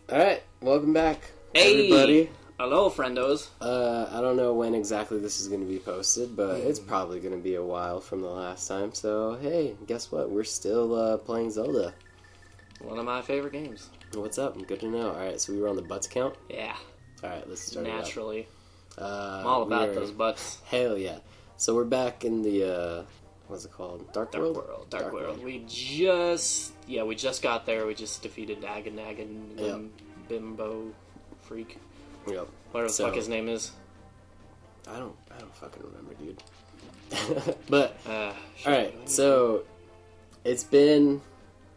Alright, welcome back, Hey! everybody. Hello, friendos. I don't know when exactly this is going to be posted, but it's probably going to be a while from the last time, so hey, guess what? We're still playing Zelda. One of my favorite games. What's up? Good to know. Alright, so we were on the butts count? Yeah. Alright, let's start Naturally. it up. I'm all about those butts. Hell yeah. So we're back in the, what's it called? Dark World? Dark World. We just got there. We just defeated Nagan and Bimbo Freak. Yep. Whatever the fuck his name is. I don't fucking remember, dude. But, alright, so it's been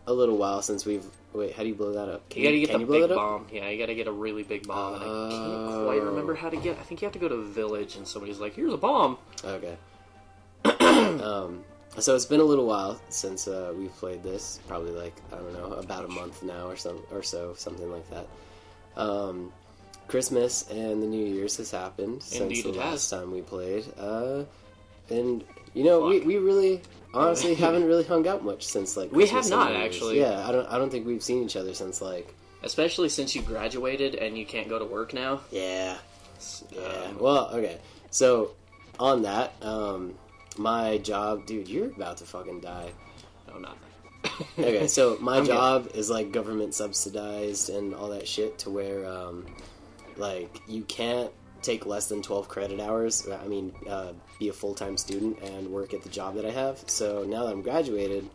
a little while since we've... Wait, how do you blow that up? You gotta get the big bomb. Yeah, you gotta get a really big bomb. And I can't quite remember how to get... I think you have to go to a village and somebody's like, here's a bomb. Okay. So it's been a little while since we've played this. Probably like, I don't know, about a month now or something like that. Christmas and the New Year's has happened since the last time we played. And, you know, we really... Honestly, haven't really hung out much since, like, Christmas. We have not, actually. Yeah, I don't think we've seen each other since, like... Especially since you graduated and you can't go to work now. Yeah. Well, okay. So, on that, my job... Dude, you're about to fucking die. No, not. Okay, so my job is, like, government subsidized and all that shit to where, like, you can't take less than 12 credit hours, be a full-time student and work at the job that I have. So now that I'm graduated,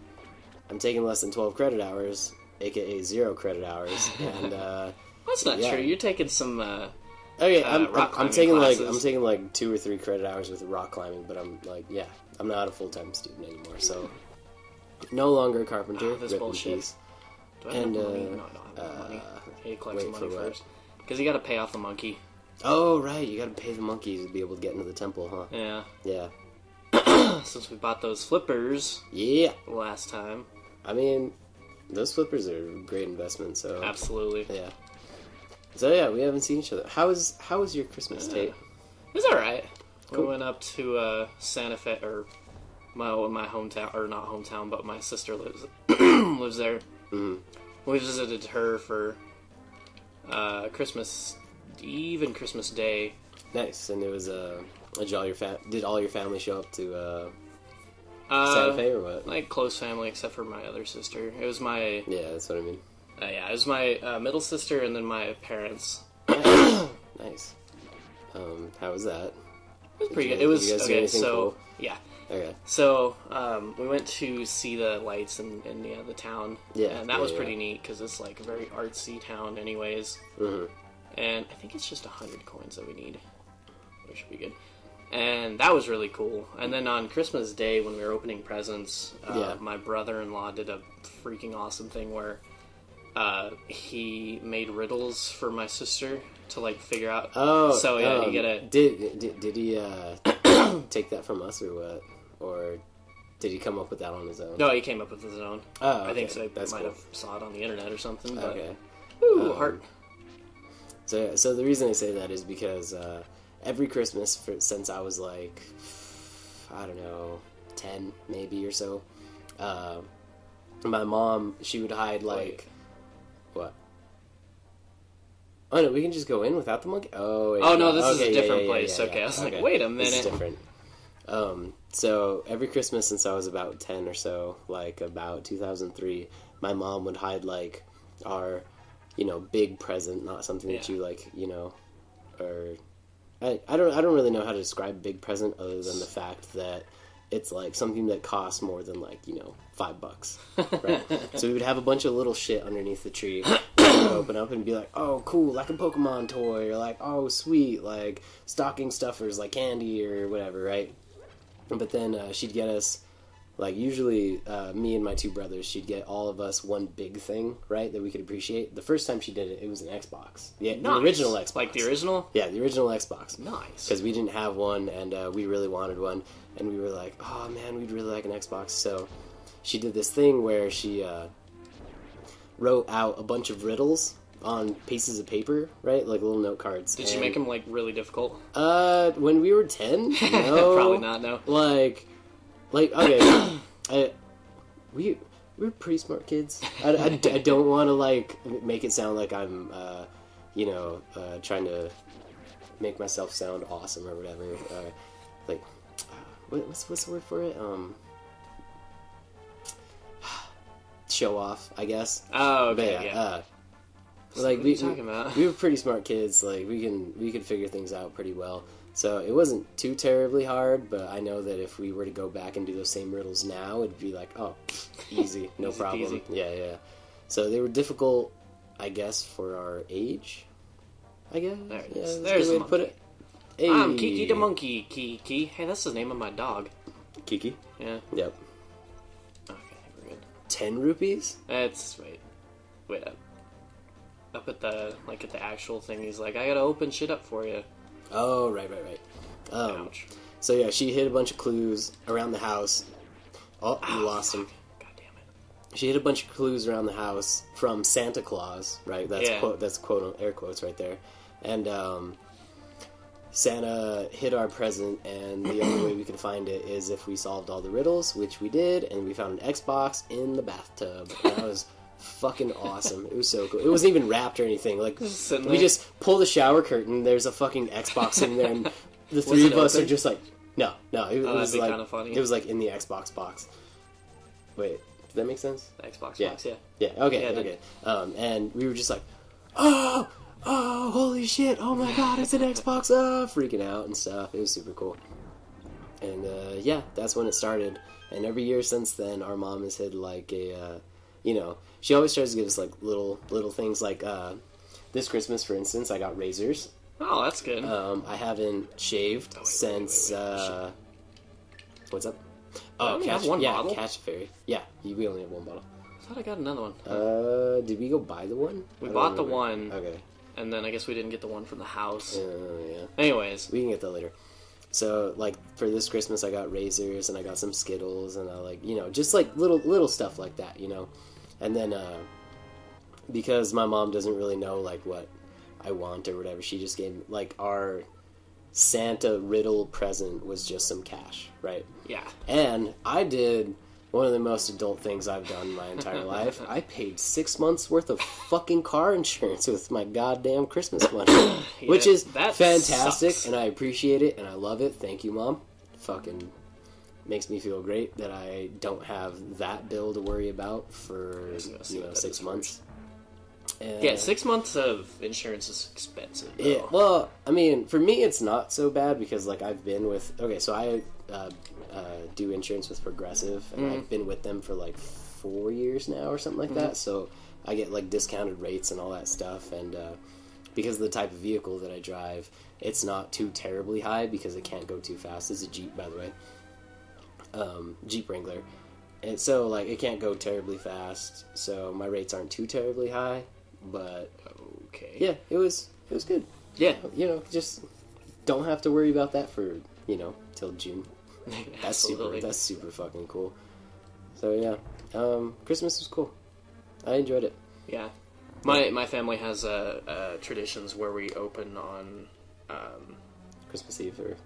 I'm taking less than 12 credit hours, aka 0 credit hours, and that's not true. You're taking some okay, I'm taking classes. I'm taking like 2 or 3 credit hours with rock climbing, but I'm like, yeah, I'm not a full-time student anymore, so no longer a carpenter. This bullshit. Do I have money? No, I don't have money. I need to collect some money first. Because you gotta pay off the monkey. Oh, right, you gotta pay the monkeys to be able to get into the temple, huh? Yeah. Yeah. Since we bought those flippers last time. I mean, those flippers are a great investment, so... Absolutely. Yeah. So, yeah, we haven't seen each other. How was your Christmas, Tate? It was alright. Cool. We went up to Santa Fe, or my hometown, or not hometown, but my sister lives there. Mm-hmm. We visited her for Christmas Eve and Christmas Day. Nice. And it was did all your family show up to Santa Fe or what? Like close family, except for my other sister. It was my that's what I mean. It was my middle sister and then my parents. Nice. How was that? It was pretty good. It was did you guys do anything cool? Yeah. Okay. So we went to see the lights in the town. Yeah. And that was pretty neat because it's like a very artsy town, anyways. Mm-hmm. And I think it's just 100 coins that we need. Which should be good. And that was really cool. And then on Christmas Day, when we were opening presents, my brother-in-law did a freaking awesome thing where he made riddles for my sister to, like, figure out. Oh, so, yeah, you gotta... Did he take that from us or what? Or did he come up with that on his own? No, he came up with his own. Oh, okay. I think so. That's might cool. have saw it on the internet or something. But, okay. Ooh, heart. So the reason I say that is because every Christmas since I was like, I don't know, 10 maybe or so, my mom, she would hide like... What? Oh no, we can just go in without the monkey? Oh, wait, no, this is a different place. Okay, I was like, wait a minute. This is different. So every Christmas since I was about 10 or so, like about 2003, my mom would hide like our... big present, not something that you like, or I don't really know how to describe big present other than the fact that it's like something that costs more than like, $5, right? So we would have a bunch of little shit underneath the tree, open up and be like, oh, cool, like a Pokemon toy, or like, oh, sweet, like stocking stuffers, like candy or whatever, right? But then she'd get us. Like, usually, me and my 2 brothers, she'd get all of us one big thing, right, that we could appreciate. The first time she did it, it was an Xbox. Yeah, nice. The original Xbox. Like the original? Yeah, the original Xbox. Nice. Because we didn't have one, and we really wanted one. And we were like, oh, man, we'd really like an Xbox. So she did this thing where she wrote out a bunch of riddles on pieces of paper, right, like little note cards. Did you make them, like, really difficult? When we were 10? No. Probably not, no. Like, okay, we're pretty smart kids. I don't want to like make it sound like I'm trying to make myself sound awesome or whatever. Like what's the word for it? Show off, I guess. Oh, okay, but, yeah. Like what are you talking about? We were pretty smart kids. Like we could figure things out pretty well. So it wasn't too terribly hard, but I know that if we were to go back and do those same riddles now, it'd be like, oh, easy, no Easy problem. peasy. Yeah. So they were difficult, I guess, for our age. I guess. There it Yeah, is. that's a There's good way the to put it. Hey. I'm Kiki the monkey. Kiki. Hey, that's the name of my dog. Kiki. Yeah. Yep. Okay, I think we're good. 10 rupees? That's wait up at the at the actual thing. He's like, I gotta open shit up for you. Oh, right. Ouch. So yeah, she hid a bunch of clues around the house. Oh, you lost them. God damn it. She hid a bunch of clues around the house from Santa Claus, right? That's Yeah. That's quote air quotes right there. And Santa hid our present, and the only way we could find it is if we solved all the riddles, which we did, and we found an Xbox in the bathtub. And that was fucking awesome. It was so cool. It wasn't even wrapped or anything. Like, Sitting we there. just pull the shower curtain, there's a fuking Xbox in there, and the Was three it of us open? are just like, no. It that'd was be like kinda funny. it was like in the Xbox box. Wait, does that make sense? The Xbox Yeah. box, yeah. Yeah. Okay. Yeah, okay. And we were just like, oh, holy shit! Oh my god, it's an Xbox! Freaking out and stuff. It was super cool. And yeah, that's when it started. And every year since then, our mom has hid like a, she always tries to give us like little things. Like this Christmas, for instance, I got razors. Oh, that's good. I haven't shaved since. What's up? Oh, only have one bottle? Catch a Fairy. Yeah, we only have one bottle. I thought I got another one. Did we go buy the one? We I don't bought the remember. one. Okay. And then I guess we didn't get the one from the house. Yeah. Anyways. We can get that later. So, like, for this Christmas, I got razors, and I got some Skittles, and I, just, like, little stuff like that, And then, because my mom doesn't really know, like, what I want or whatever, she just gave, like, our Santa riddle present was just some cash, right? Yeah. And I did one of the most adult things I've done in my entire life. I paid 6 months worth of fucking car insurance with my goddamn Christmas money, which is that fantastic, sucks. and I appreciate it, and I love it. Thank you, Mom. Fucking makes me feel great that I don't have that bill to worry about for 6 months. Yeah, 6 months of insurance is expensive, though. Yeah, well, I mean, for me, it's not so bad because, like, I've been with... Okay, so I do insurance with Progressive, and I've been with them for, like, 4 years now or something like that, so I get, like, discounted rates and all that stuff, and because of the type of vehicle that I drive, it's not too terribly high because it can't go too fast. It's a Jeep, by the way. Jeep Wrangler. And so, like, it can't go terribly fast, so my rates aren't too terribly high. But Okay. yeah, it was good. Yeah. Just don't have to worry about that for till June. Absolutely. That's super fucking cool. So yeah, Christmas was cool. I enjoyed it. Yeah. My family has traditions where we open on Christmas Eve or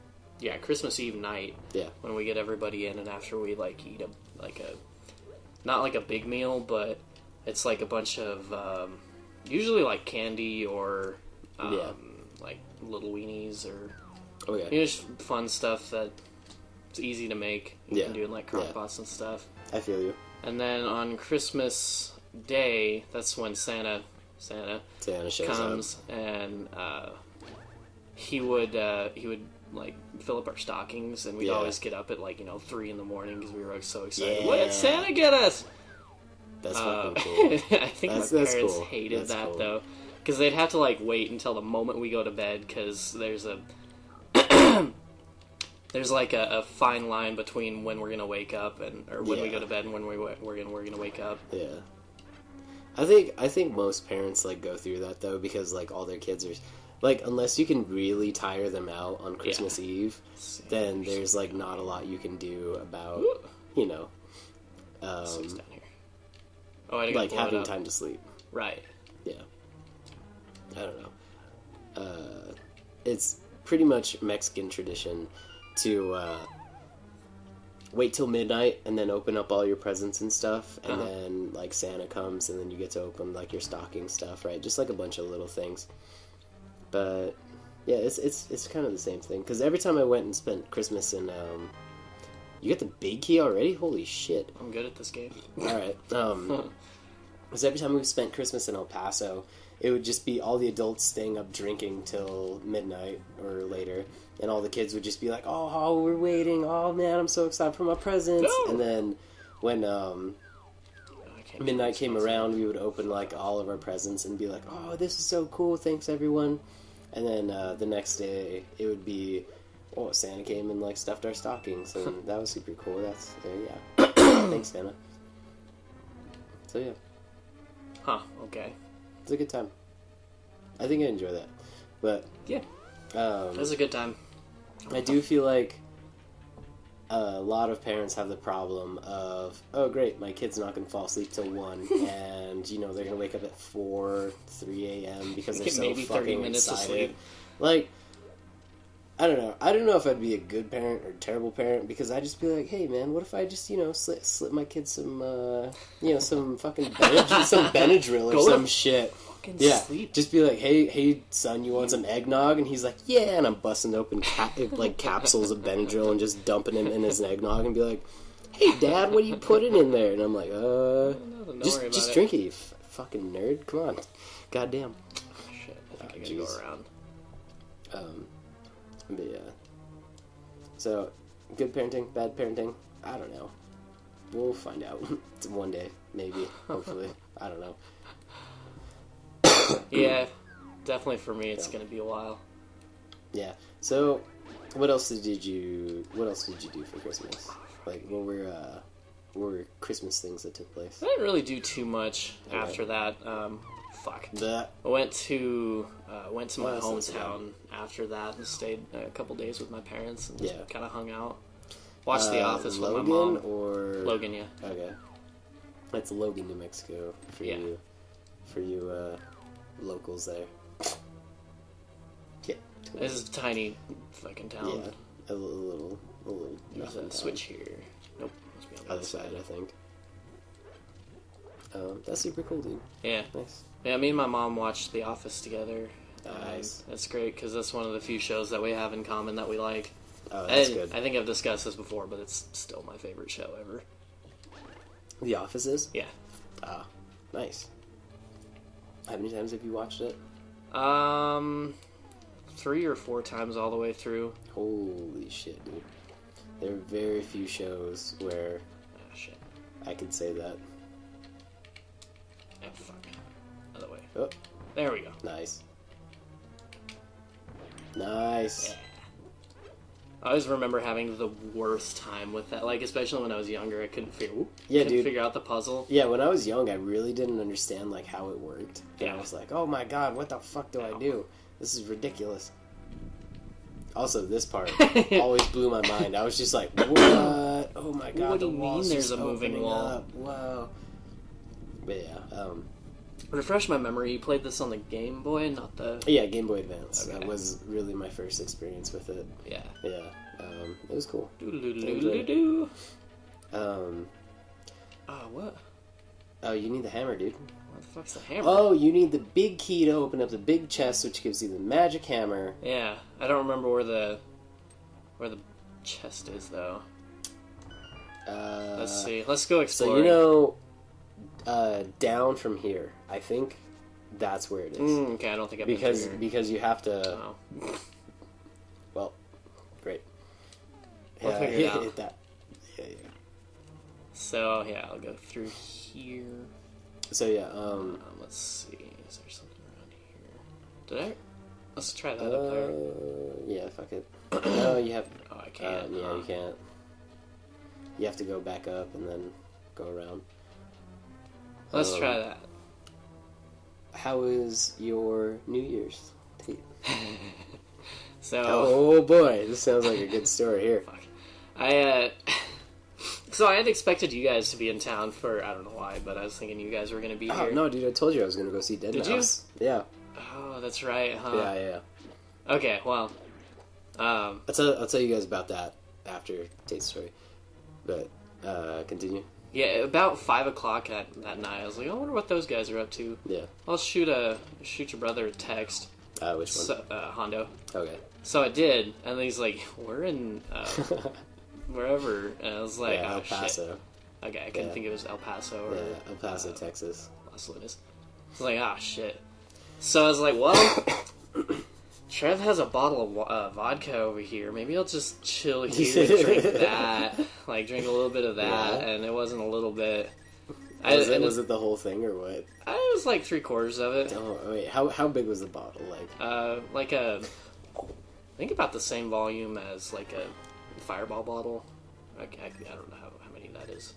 Christmas Eve night. Yeah. When we get everybody in, and after we eat a not like a big meal, but it's like a bunch of usually like candy or like little weenies or just fun stuff that it's easy to make. You can do in like crock pots and stuff. I feel you. And then on Christmas Day, that's when Santa shows comes up. and he would like fill up our stockings, and we'd always get up at 3 in the morning because we were so excited. Yeah. What did Santa get us? That's fucking cool. I think my parents cool. hated That's that cool. though, because they'd have to wait until the moment we go to bed, because there's a there's a fine line between when we're gonna wake up or when we go to bed and when we're gonna wake up. Yeah. I think most parents go through that though, because all their kids are unless you can really tire them out on Christmas Eve, then there's not a lot you can do about Six down here. Oh, I didn't having time to sleep. Right. Yeah. I don't know. It's pretty much Mexican tradition to wait till midnight and then open up all your presents and stuff, and then like Santa comes and then you get to open like your stocking stuff, right? Just like a bunch of little things. But yeah, it's kind of the same thing, because every time I went and spent Christmas in you get the big key already? Holy shit. I'm good at this game. Alright. Because every time we spent Christmas in El Paso, it would just be all the adults staying up drinking till midnight or later, and all the kids would just be like, oh, we're waiting, oh man, I'm so excited for my presents. No! And then when midnight came around, we would open like all of our presents and be like, oh, this is so cool, thanks everyone. And then the next day it would be, oh, Santa came and like stuffed our stockings, and that was super cool. That's yeah. Thanks, Santa. So yeah. Huh, okay. It's a good time. I think I enjoy that. But yeah. It was a good time. I do feel like a lot of parents have the problem of, oh great, my kid's not going to fall asleep till 1, and you know they're going to wake up at 4, 3 a.m. because they're so maybe 30 fucking minutes excited. Asleep. Like, I don't know. I don't know if I'd be a good parent or a terrible parent, because I'd just be like, hey man, what if I just, slip my kid some, some fucking some Benadryl or some shit. Yeah, sleep. Just be like, hey, son, you want some eggnog? And he's like, yeah, and I'm busting open capsules of Benadryl and just dumping him in his eggnog and be like, hey, Dad, what are you putting in there? And I'm like, just drink it, you fucking nerd. Come on, goddamn. Shit, I think I gotta go around. But yeah. So, good parenting, bad parenting, I don't know. We'll find out one day, maybe, hopefully. I don't know. Yeah, definitely for me, it's gonna be a while. Yeah. So, what else did you do for Christmas? Like, what were Christmas things that took place? I didn't really do too much after that. I went to my hometown after that and stayed a couple days with my parents and just kind of hung out. Watched The Office with my mom. Logan, yeah. Okay. That's Logan, New Mexico for you. For you, locals there. Yeah. This is a tiny fucking town. Yeah. A little. There's a switch here. Nope. Must be on the other side, I think. That's super cool, dude. Yeah. Nice. Yeah, me and my mom watched The Office together. Nice. That's great, because that's one of the few shows that we have in common that we like. Oh, that's good. I think I've discussed this before, but it's still my favorite show ever. The Office is? Yeah. Ah, nice. How many times have you watched it? 3 or 4 times all the way through. Holy shit, dude. There are very few shows where I could say that. Oh, fuck. Other way. Oh. There we go. Nice. Nice. Yeah. I always remember having the worst time with that, like, especially when I was younger. I couldn't figure out the puzzle. Yeah, when I was young, I really didn't understand, like, how it worked. And I was like, oh my god, what the fuck do I do? This is ridiculous. Also, this part always blew my mind. I was just like, what? Oh my god, what do you mean there's a moving wall? Up. Wow. But yeah, refresh my memory, you played this on the Game Boy, not the... Yeah, Game Boy Advance. Okay. That was really my first experience with it. Yeah. Yeah. It was cool. Doo-doo-doo-doo-doo. What? Oh, you need the hammer, dude. What the fuck's the hammer? Oh, you need the big key to open up the big chest, which gives you the magic hammer. Yeah, I don't remember where the chest is, though. Let's see. Let's go explore. So, down from here, I think that's where it is. Okay, I don't think I've been through here. Because you have to... Oh. Well, great. We'll figure it out. Hit that. Yeah. So, yeah, I'll go through here. So, yeah, let's see. Is there something around here? Let's try that up there. Yeah, fuck it. No, you have... Oh, I can't. Yeah, you can't. You have to go back up and then go around. Let's try that. How is your New Year's? So... Oh, boy. This sounds like a good story here. Fuck. So I had expected you guys to be in town for, I don't know why, but I was thinking you guys were going to be here. No, dude, I told you I was going to go see Dead Mouse. Did you? Yeah. Oh, that's right, huh? Yeah. Okay, well, I'll tell you guys about that after Tate's story. But continue. Yeah, about 5 o'clock that night, I was like, I wonder what those guys are up to. Yeah. I'll shoot your brother a text. Which one? Hondo. Okay. So I did, and he's like, we're in wherever, and I was like, El Paso. Shit. Okay, I couldn't think it was El Paso or El Paso, Texas. Las Lunas. I was like, shit. So I was like, well, Trev has a bottle of vodka over here. Maybe I'll just chill here and drink that. Like, drink a little bit of that, and it wasn't a little bit. Was it the whole thing, or what? It was like 3/4 of it. Oh, wait, how big was the bottle? Like I think about the same volume as, like, a Fireball bottle. I don't know how many that is.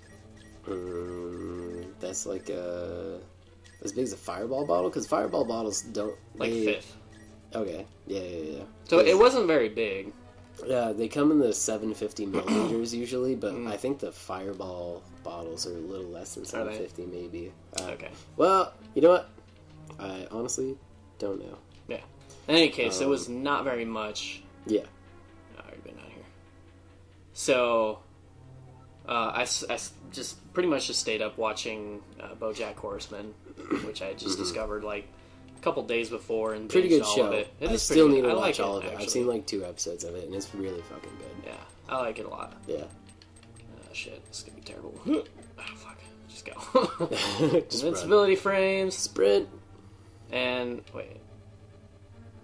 That's like as big as a Fireball bottle? Because Fireball bottles don't... Like fifth. Okay, yeah. So it wasn't very big. Yeah, they come in the 750 milliliters usually, but I think the Fireball bottles are a little less than 750 maybe. Okay. Well, you know what? I honestly don't know. Yeah. In any case, it was not very much. Yeah. I've already been out here. So, I just pretty much just stayed up watching BoJack Horseman, which I had just discovered like a couple days before, and pretty good all show. Of it. I still need to watch like all of it. Actually. I've seen like 2 episodes of it, and it's really fucking good. Yeah, I like it a lot. Yeah. Shit, this is gonna be terrible. Oh fuck, just go. Just Invincibility run. frames, Sprint. and wait.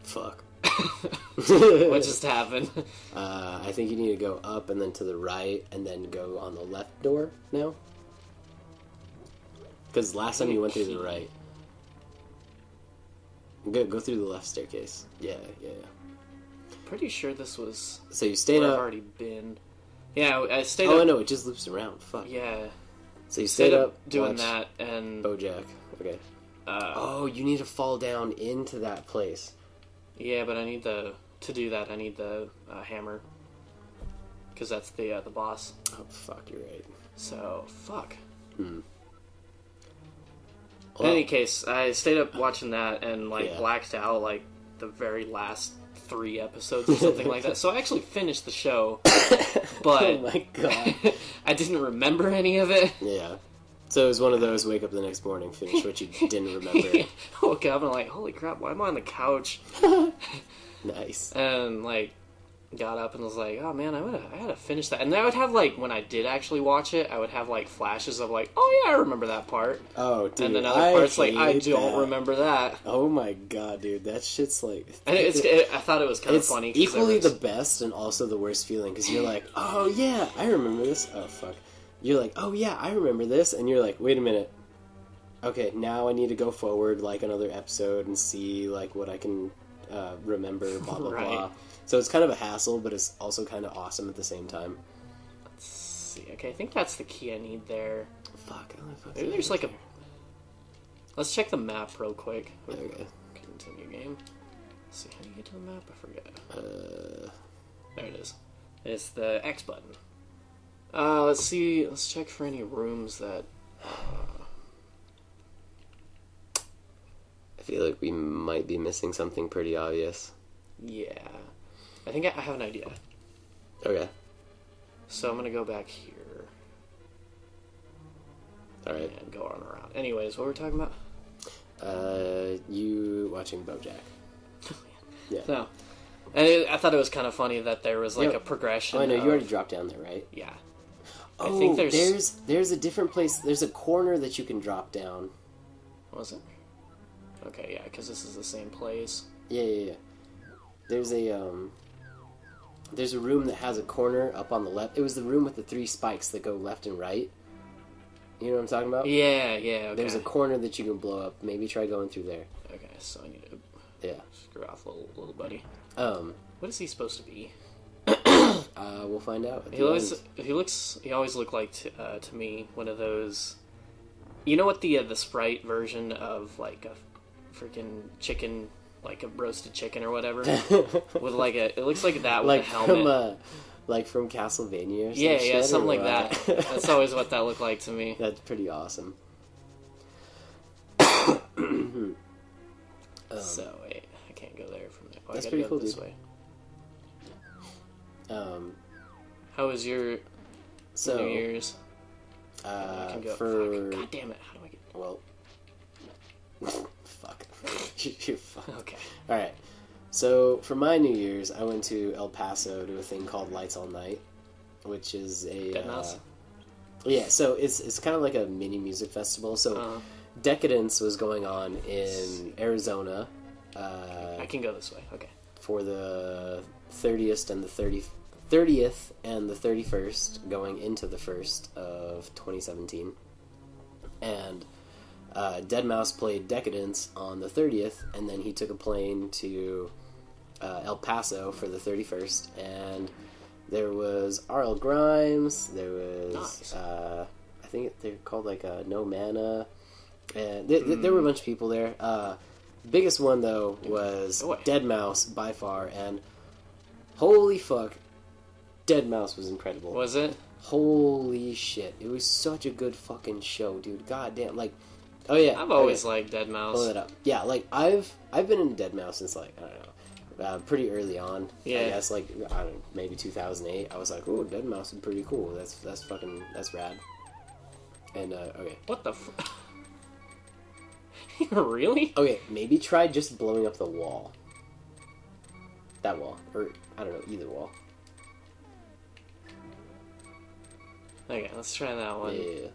Fuck. What just happened? I think you need to go up and then to the right and then go on the left door now. Because last time you went through the right. Go through the left staircase. Yeah. Pretty sure this was. So you stayed where up. I've already been. Yeah, I stayed up. Oh, I know, it just loops around. Fuck. Yeah. So you stayed up doing that, and BoJack. Okay. You need to fall down into that place. Yeah, but I need to do that. I need the hammer, because that's the boss. Oh fuck, you're right. So fuck. Well, In any case, I stayed up watching that and blacked out like the very last 3 episodes or something like that. So I actually finished the show, but oh my god, I didn't remember any of it. Yeah. So it was one of those wake up the next morning, finish what you didn't remember. Woke up and I'm like, holy crap, why am I on the couch? Nice. And got up and was like, oh man, I gotta finish that. And then I would have when I did actually watch it, I would have flashes of oh yeah, I remember that part. Oh dude, and then other parts I don't remember that. Oh my god, dude, that shit's and I thought it was kind of funny. It's equally the best and also the worst feeling, because you're like, oh yeah, I remember this. Oh fuck. You're like, oh yeah, I remember this, and you're like, wait a minute. Okay, now I need to go forward another episode and see what I can remember, blah blah right. blah. So it's kind of a hassle, but it's also kind of awesome at the same time. Let's see. Okay, I think that's the key I need there. Fuck. Maybe there's a. Let's check the map real quick. Okay. Continue game. Let's see, how do you get to the map? I forget. There it is. It's the X button. Let's see. Let's check for any rooms that. I feel like we might be missing something pretty obvious. Yeah. I think I have an idea. Okay. So I'm gonna go back here. Alright. And go on around. Anyways, what were we talking about? You watching BoJack. Yeah. No. And I thought it was kind of funny that there was a progression. Oh, I know, you already dropped down there, right? Yeah. Oh, I think there's a different place. There's a corner that you can drop down. Was it? Okay, yeah, because this is the same place. Yeah. There's a room that has a corner up on the left. It was the room with the 3 spikes that go left and right. You know what I'm talking about? Yeah, okay. There's a corner that you can blow up. Maybe try going through there. Okay, so I need to screw off little buddy. What is he supposed to be? We'll find out. He always looked like to me one of those. You know what the Sprite version of a freaking chicken, a roasted chicken or whatever, with it looks like that with a helmet. From Castlevania or some yeah, shit, something like that. That's always what that looked like to me. That's pretty awesome. So, wait, I can't go there from there. That's I gotta pretty go cool, this dude. way. How was your... So New Year's. I can go. For God damn it! How do I get? Well, fuck. You're fucked. Okay. All right. So for my New Year's, I went to El Paso to a thing called Lights All Night, which is a Dead Mouse? Yeah. So it's kind of like a mini music festival. So Decadence was going on in Arizona. I can go this way. Okay. For the 30th and the 30th and the 31st, going into the 1st of 2017, and Deadmau5 played Decadence on the 30th, and then he took a plane to El Paso for the 31st, and there was R.L. Grimes, there was, nice. I think they're called like No Mana, and there were a bunch of people there. Biggest one, though, was Deadmau5 by far, and holy fuck, Deadmau5 was incredible. Was it? Holy shit. It was such a good fucking show, dude. God damn, like... Oh, yeah. I've always liked Deadmau5. Pull it up. Yeah, like, I've been in Deadmau5 since, like, I don't know, pretty early on. Yeah. I guess, like, I don't know, maybe 2008. I was like, oh, Deadmau5 is pretty cool. That's fucking... That's rad. And, okay. What the Really? Okay, maybe try just blowing up the wall. That wall. Or, I don't know, either wall. Okay, let's try that one. Yeah.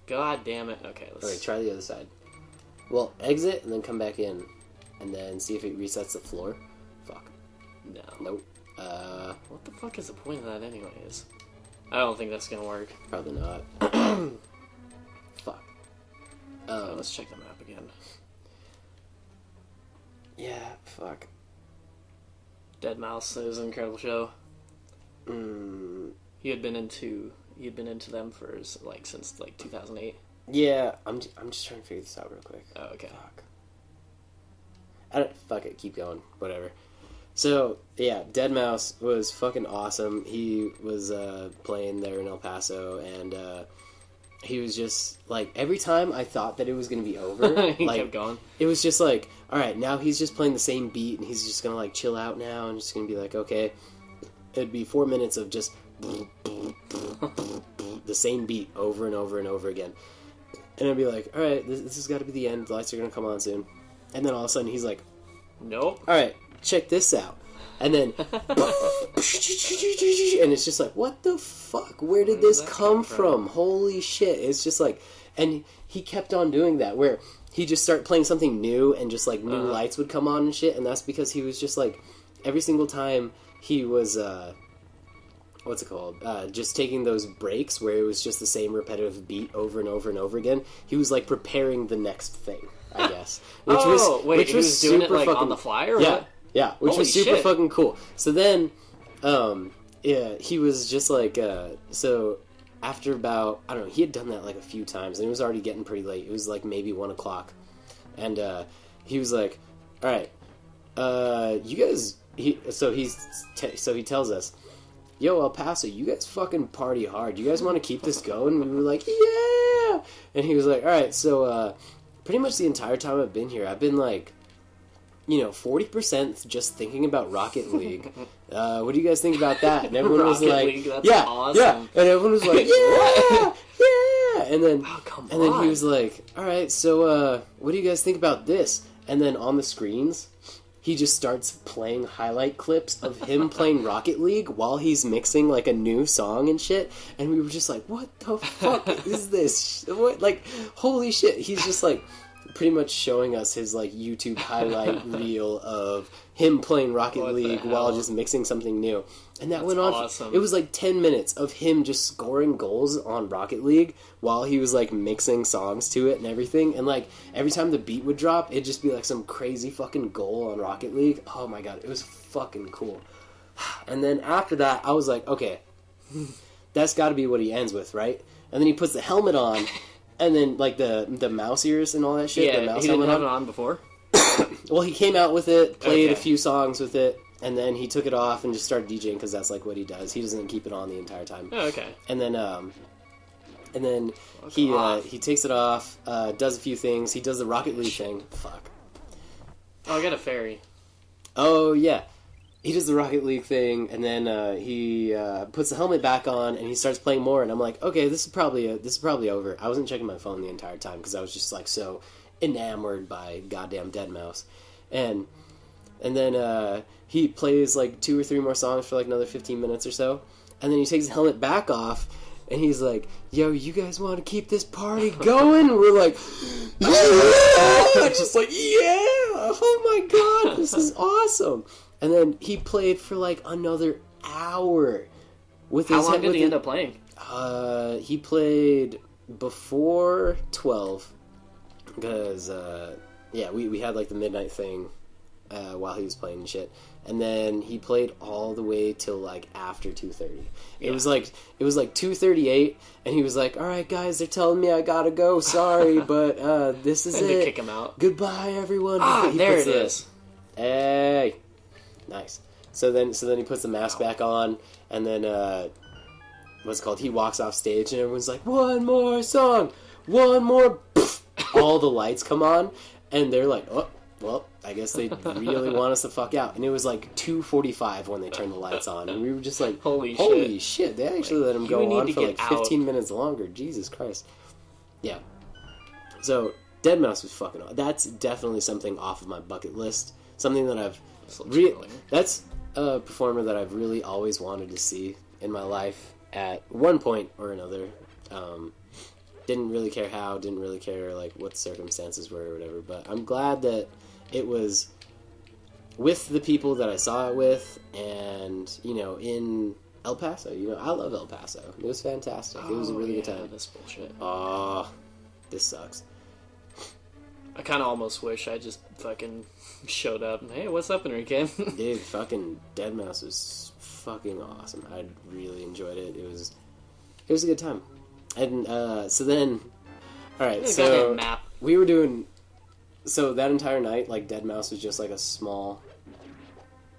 God damn it. Okay, let's... Okay, try the other side. Well, exit and then come back in. And then see if it resets the floor. Fuck. No. Nope. What the fuck is the point of that anyways? I don't think that's gonna work. Probably not. Fuck. Let's check the map again. Yeah, fuck. Deadmau5 is an incredible show. Mm, You'd been into them for like since like 2008. yeah, I'm just trying to figure this out real quick. Oh, okay. Fuck. Fuck it, keep going. Whatever. So, yeah, Deadmau5 was fucking awesome. He was playing there in El Paso, and he was just, like, every time I thought that it was going to be over, He like, kept going. it was just like, alright, now he's just playing the same beat, and he's just going to, like, chill out now, and just going to be like, okay. It'd be 4 minutes of just the same beat over and over and over again. And I'd be like, alright, this has got to be the end. The lights are going to come on soon. And then all of a sudden he's like, nope. alright, check this out. And then, and it's just like, what the fuck? Where did this come from? Holy shit. It's just like, and he kept on doing that, where he just started playing something new, and just like new lights would come on and shit, and that's because he was just like, every single time he was, what's it called? Just taking those breaks where it was just the same repetitive beat over and over and over again, he was like preparing the next thing, I guess. Which he was doing it like on the fly or what? Yeah, which Holy was super shit. fucking cool. So then, yeah, he was just like, so after about, I don't know, he had done that like a few times, and it was already getting pretty late. It was like maybe 1 o'clock. And he was like, alright, you guys, so he tells us, yo, El Paso, you guys fucking party hard. You guys want to keep this going? And we were like, yeah! And he was like, alright, so pretty much the entire time I've been here, I've been like, 40% just thinking about Rocket League. What do you guys think about that? And everyone was like, League, that's yeah, awesome. yeah. And everyone was like, yeah, yeah. And then, then he was like, all right, so what do you guys think about this? And then on the screens, he just starts playing highlight clips of him playing Rocket League while he's mixing like a new song and shit. And we were just like, what the fuck is this? What, like, holy shit. He's just like pretty much showing us his like YouTube highlight reel of him playing Rocket League while just mixing something new. And that went on. Awesome. It was like 10 minutes of him just scoring goals on Rocket League while he was like mixing songs to it and everything. And like every time the beat would drop, it'd just be like some crazy fucking goal on Rocket League. Oh my god, it was fucking cool. And then after that, I was like, okay, that's got to be what he ends with, right? And then he puts the helmet on. And then, like, the mouse ears and all that shit. Yeah, the mouse he didn't have helmet it on before? Well, he came out with it, played a few songs with it, and then he took it off and just started DJing, because that's, like, what he does. He doesn't keep it on the entire time. Oh, okay. And then he takes it off, does a few things. He does the Rocket League thing. Fuck. Oh, I got a fairy. Oh, yeah. he does the Rocket League thing, and then he puts the helmet back on, and he starts playing more. And I'm like, okay, this is probably over. I wasn't checking my phone the entire time because I was just like so enamored by goddamn Deadmau5. And then he plays like 2 or 3 more songs for like another 15 minutes or so, and then he takes the helmet back off. And he's like, yo, you guys want to keep this party going? And we're like, yeah! Just like, yeah! Oh my god, this is awesome! And then he played for like another hour. How long did he end up playing? He played before 12. Because, we had like the midnight thing while he was playing and shit. And then he played all the way till like after 2:30. It was like 2:38, and he was like, "All right, guys, they're telling me I gotta go. Sorry, but this is it. To kick him out. Goodbye, everyone." There it is. Hey, nice. So then he puts the mask back on, and then what's it called? He walks off stage, and everyone's like, "One more song, one more." All the lights come on, and they're like, "Oh, well, I guess they really want us to fuck out." And it was like 2:45 when they turned the lights on, and we were just like, "Holy shit!" They actually let him go on for like 15 minutes longer. Jesus Christ! Yeah. So Deadmau5 was fucking. That's definitely something off of my bucket list. Something that I've that's a performer that I've really always wanted to see in my life at one point or another. Didn't really care how, didn't really care like what the circumstances were or whatever, but I'm glad that it was with the people that I saw it with, and, in El Paso. I love El Paso. It was fantastic. It was a really good time. This bullshit. Oh, this sucks. I kind of almost wish I just fucking showed up and, hey, what's up, Enrique? Dude, fucking Deadmau5 was fucking awesome. I really enjoyed it. It was a good time. And so then, all right, so map. We were doing. So that entire night, like, Deadmau5 was just like a small.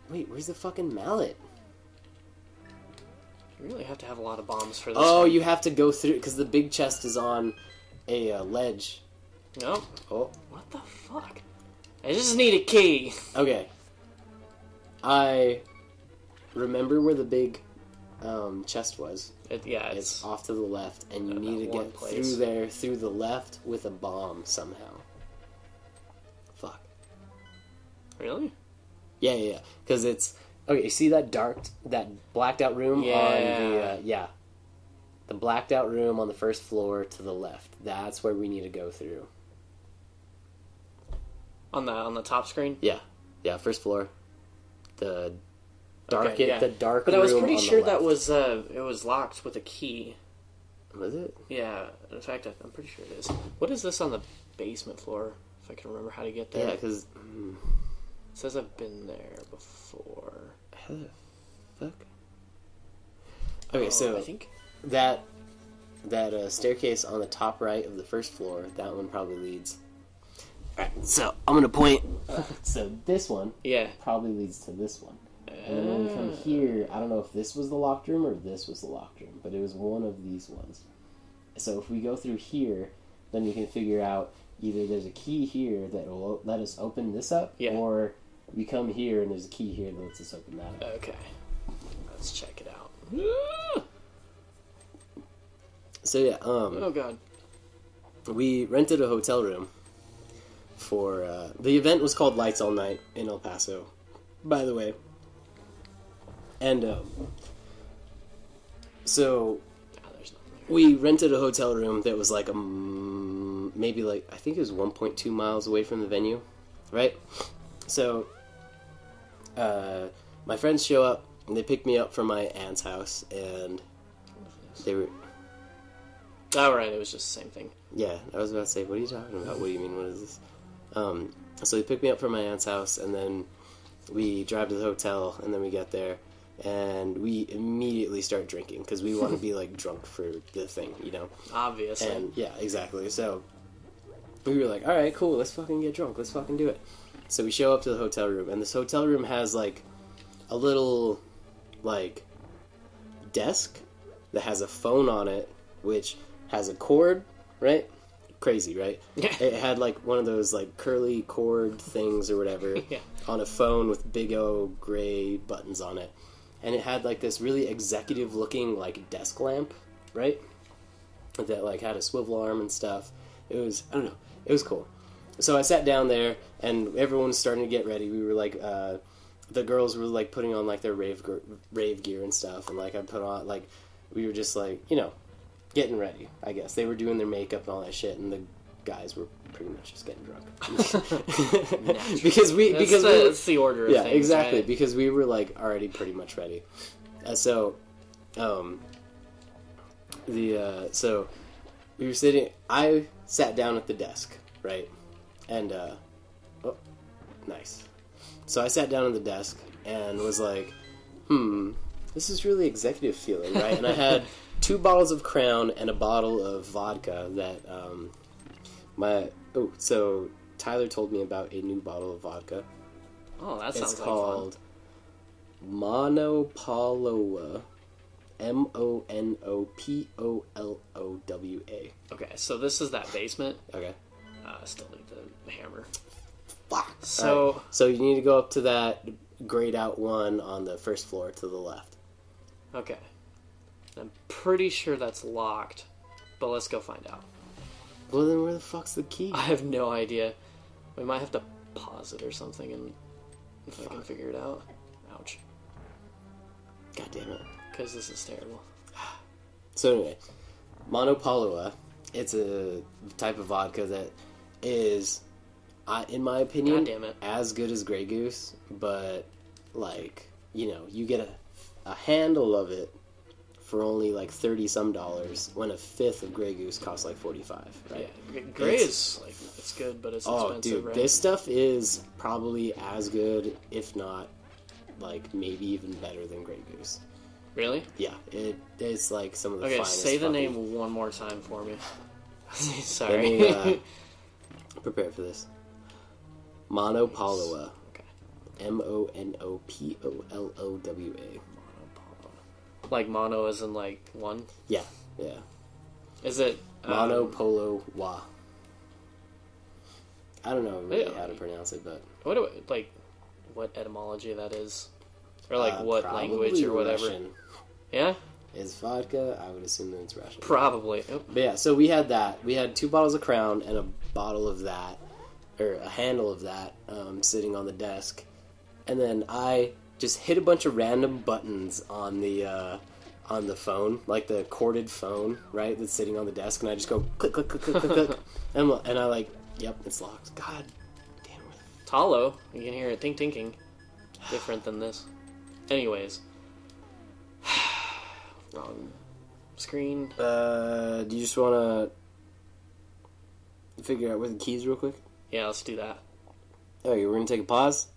Wait, where's the fucking mallet? You really have to have a lot of bombs for this. Oh, one. you have to go through because the big chest is on a ledge. No. Oh. What the fuck? I just need a key. Okay. I remember where the big chest was. It's off to the left, and you need to get through there, through the left, with a bomb somehow. Fuck. Really? Yeah. Because it's... Okay, you see that blacked out room on the... The blacked out room on the first floor to the left. That's where we need to go through. On the top screen? Yeah, first floor. The dark But I was pretty sure that was it was locked with a key. Was it? Yeah. In fact, I'm pretty sure it is. What is this on the basement floor? If I can remember how to get there. Yeah, because it says I've been there before. How the fuck? Okay, so I think that staircase on the top right of the first floor, that one probably leads. Alright, so I'm gonna point. So this one, probably leads to this one. And then when we come here, I don't know if this was the locked room or this was the locked room, but it was one of these ones. So if we go through here, then we can figure out either there's a key here that will let us open this up, or we come here and there's a key here that lets us open that up. Okay. Let's check it out. So yeah, oh god. We rented a hotel room for, the event was called Lights All Night in El Paso, by the way. And, so, we rented a hotel room that was like, maybe like, I think it was 1.2 miles away from the venue, right? So, my friends show up, and they pick me up from my aunt's house, and they were... Oh, right, it was just the same thing. Yeah, I was about to say, what are you talking about? What do you mean, what is this? So they picked me up from my aunt's house, and then we drive to the hotel, and then we get there, and we immediately start drinking, because we want to be, like, drunk for the thing, Obviously. And, yeah, exactly. So we were like, alright, cool, let's fucking get drunk, let's fucking do it. So we show up to the hotel room, and this hotel room has, like, a little, like, desk that has a phone on it, which has a cord, right? crazy, right? It had like one of those like curly cord things or whatever on a phone with big old gray buttons on it, and it had like this really executive looking like desk lamp, right? That like had a swivel arm and stuff. It was, I don't know, it was cool. So I sat down there, and everyone was starting to get ready. We were like, the girls were like putting on like their rave gear and stuff, and like I put on like, we were just like, you know, getting ready. I guess they were doing their makeup and all that shit, and the guys were pretty much just getting drunk because that's the order of things, exactly, right? because we were like already pretty much ready. So we were sitting. I sat down at the desk, right, and oh, nice. So I sat down at the desk and was like, this is really executive feeling, right? And I had 2 bottles of Crown and a bottle of vodka that so Tyler told me about a new bottle of vodka. Oh, that sounds like fun. It's called Monopolowa. Monopolowa. Okay, so this is that basement. Okay. Still need the hammer. Fuck. So, right. So you need to go up to that grayed out one on the first floor to the left. Okay. I'm pretty sure that's locked, but let's go find out. Well, then where the fuck's the key? I have no idea. We might have to pause it or something, and if I can figure it out. Ouch. God damn it. Because this is terrible. So anyway, Monopolowa, it's a type of vodka that is, in my opinion, God damn it, as good as Grey Goose, but, like, you know, you get a handle of it for only like $30-some when a fifth of Grey Goose costs like $45, right? Yeah, Grey is like, it's good, but it's expensive, dude, right? This stuff is probably as good, if not, like, maybe even better than Grey Goose. Really? Yeah, it's like some of the finest. Okay, say the name one more time for me. Sorry. Let me prepare for this. Monopolowa. Okay. Monopolowa. Like mono as in like one? Yeah. Is it Monopolowa? I don't know really how to pronounce it, but what etymology that is, or like what language or whatever. Russian. Yeah. Is vodka? I would assume that it's Russian. Probably. But yeah, so we had that. We had 2 bottles of Crown and a bottle of that, or a handle of that, sitting on the desk, and then I just hit a bunch of random buttons on the phone, like the corded phone, right, that's sitting on the desk, and I just go click, click, click, click, click, click, and I like, yep, it's locked. God damn it. Talo, you can hear it tinking. Different than this. Anyways. Wrong screen. Do you just want to figure out where the keys real quick? Yeah, let's do that. Okay, we're going to take a pause.